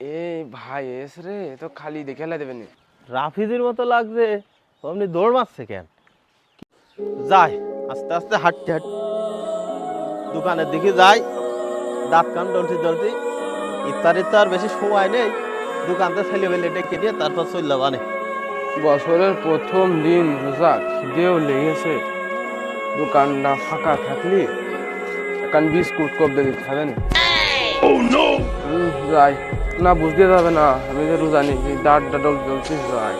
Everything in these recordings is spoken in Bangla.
এই ভাই এস রে তো খালি দেখে হেলা দেবেন। রাফিজির মতো লাগছে, অমনি দৌড় মারছে কেন? যাই আস্তে আস্তে হাঁটতে হাঁটতে দোকানের দিকে যাই, দাঁত কান ডলতি ডলতি। ইফতারির তো আর বেশি সময় নেই, দোকানতে ছেলে বেলে ডেকে দিয়ে তারপর চললে বানে। বছরের প্রথম দিন রোজা, খিদেও লেগেছে। দোকানটা ফাঁকা থাকলি এখন বিস্কুট কপ দিয়ে দিতে হবে না। যাই না, বুঝতে যাবে না আমি যে রোজা নিই, দাঁড় ডাডল জ্বলতে যাই।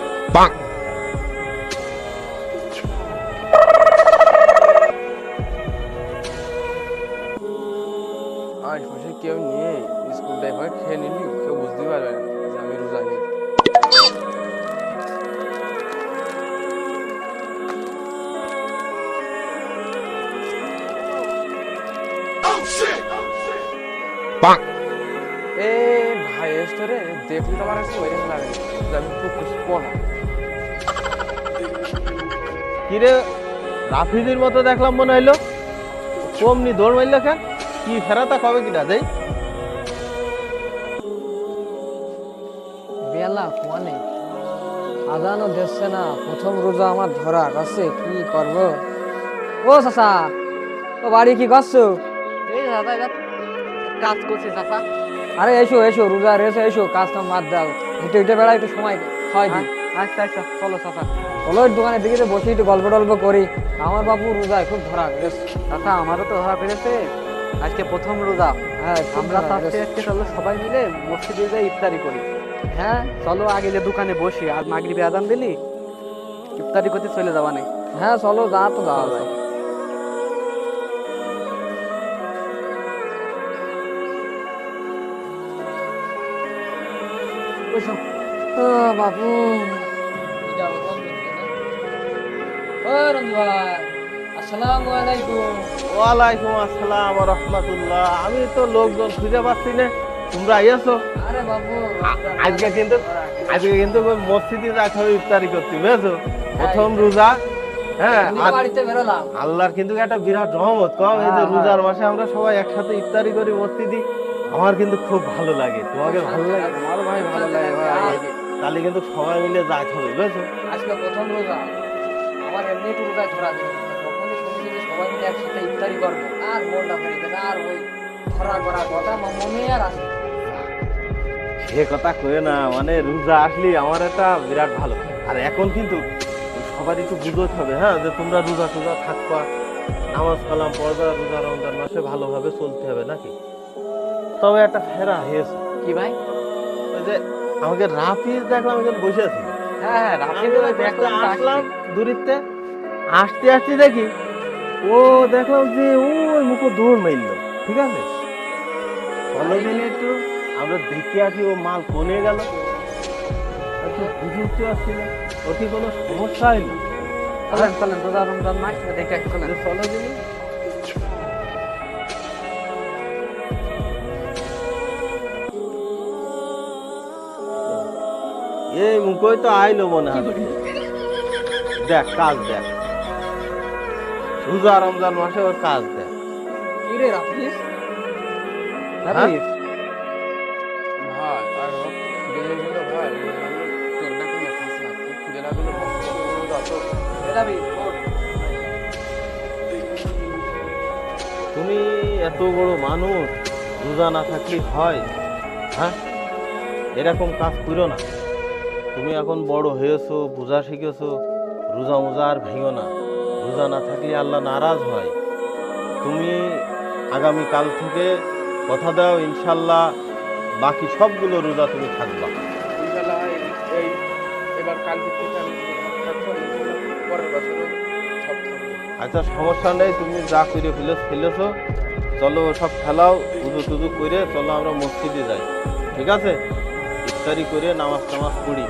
আশেপাশে কেউ নিয়ে বিস্কুটটা এভাবে খেয়ে নিলি কেউ বুঝতে পারবে না যে আমি রোজা নিই। এ ভাই এসরে দেখলি তোমার কাছে ওই রেখে লাগে আমি খুব খুশি পড়া। কিরে রাফিজির মতো দেখলাম মনে হইলো, কমনি দৌড় মারলো কেন? কি ফেরাতা কবে কিনা দেই? বেলা কোয়ানে আজানও দিচ্ছে না, প্রথম রোজা আমার ধরা আছে, কি করব? ও চাচা, ও বাড়ি কি করছো? এই দাদা এবার কাজ করছি চাচা। আরে এসো এসো, রোজা রেসে এসো, কাজ কাম বাদ দাও, হেঁটে হেঁটে বেড়া, একটু সময় হয় দি। আচ্ছা আচ্ছা চলো চাচা। চলো একটু দোকানের দিকে বসে একটু গল্প টল্প করি। আমার বাবু রোজায় খুব ধরা গেছে। চাচা আমারও তো ধরা পেরেছে, আজকে প্রথম রোজা। হ্যাঁ খুব আমরা ধরা চাচ্ছি গেছে। আজকে চলো সবাই মিলে মসজিদে যাই ইফতারি করি। হ্যাঁ চলো আগে যে দোকানে বসি, আর মাগরিবে আজান দিলি ইফতারি করতে চলে যাবা না। হ্যাঁ চলো, যা তো যাওয়া যায়। বসো। ও বাবু, ও রঞ্জু ভাই, আসসালামু আলাইকুম। ওয়ালাইকুম আসসালাম ওয়া রাহমাতুল্লাহ। আমি তো লোকজন খুঁজে পাচ্ছি না, তোমরা আইয়াছো? আরে বাবু, আজকে কিন্তু মসজিদে যাইতে হবে ইফতারি করতে, বুঝেছো? প্রথম রোজা। হ্যাঁ, আর বাড়িতে বেরোলাম। আল্লাহর কিন্তু একটা বিরাট রহমত কম, এই যে রোজার মাসে আমরা সবাই একসাথে ইফতারি করি মসজিদে। আমার কিন্তু খুব ভালো লাগে, তোমাকে ভালো লাগে? আমারও ভাই ভালো লাগে ভাই। তাহলে কিন্তু সবাই মিলে যাইতে হবে, বুঝেছো? আজকে প্রথম রোজা, আমার এমনি একটু রোজায় ধরা গেল, তখনই শুনেছি যে সবাই মিলে একসাথে ইফতারি করবো, আর মনটা ভরে গেছে, আর ওই ধরা করা কথা মনে আর আসে। সে কথা কয়ে না, মানে রোজা আসলে আমার একটা বিরাট ভালো। আর এখন কিন্তু সবার একটু বুঝতে হবে, হ্যাঁ, যে তোমরা রোজা টোজা থাকবা, নামাজ কালাম পড়বা, রোজা রমজান মাসে ভালোভাবে চলতে হবে নাকি? তবে একটা ফেরা হয়েছে। কি ভাই? ওই যে আমাকে রাফিজ দেখলাম এখানে বসে আছি। হ্যাঁ হ্যাঁ দেখলাম তো আসলাম আসছি। দূরিতে, আসতে আসতে দেখি ও, দেখলাম যে ওই মুখো দৌড় মারলো। ঠিক আছে, চলো দিন একটু আমরা দেখে আসি ও মাল কোনে গেল। একটু বুঝে উঠতে পারছি না, ওর কি কোনো সমস্যা হইলো? চলেন চলেন, রোজা রমজান মাস দেখে আসি, চলেন। চলো দিন। এই মুখই তো আইলো মনে হয়। দেখ কাজ দেখ, রোজা রমজান মাসে ওর কাজ দেখ। কি রে রাফিস? রাফিজ, ভাই আর খিদে লেগেছিল ভাই, তেলটা কিনে খাচ্ছিলাম, খুব খিদে লাগলো। তুমি এত বড় মানুষ, রোজা না থাকলে হয়? হ্যাঁ, এরকম কাজ করো না। তুমি এখন বড় হয়েছো, বোঝা শিখেছো, রোজা মোজা আর ভেঙো না। রোজা না থাকলে আল্লাহ নারাজ হয়। তুমি আগামী কাল থেকে কথা দাও, ইনশাল্লাহ বাকি সবগুলো রোজা তুমি থাকবা। ইনশাল্লাহ এই এবার কাল থেকে আমি থাকবো, ইনশাল্লাহ পরের বছরও সব থাকবো। আচ্ছা সমস্যা নেই, তুমি যা করে ফেলেছো, চলো সব খেলাও, উজু টুজু করে চলো আমরা মসজিদে যাই। ঠিক আছে, ইফতারি করে নামাজ টামাজ পড়ি।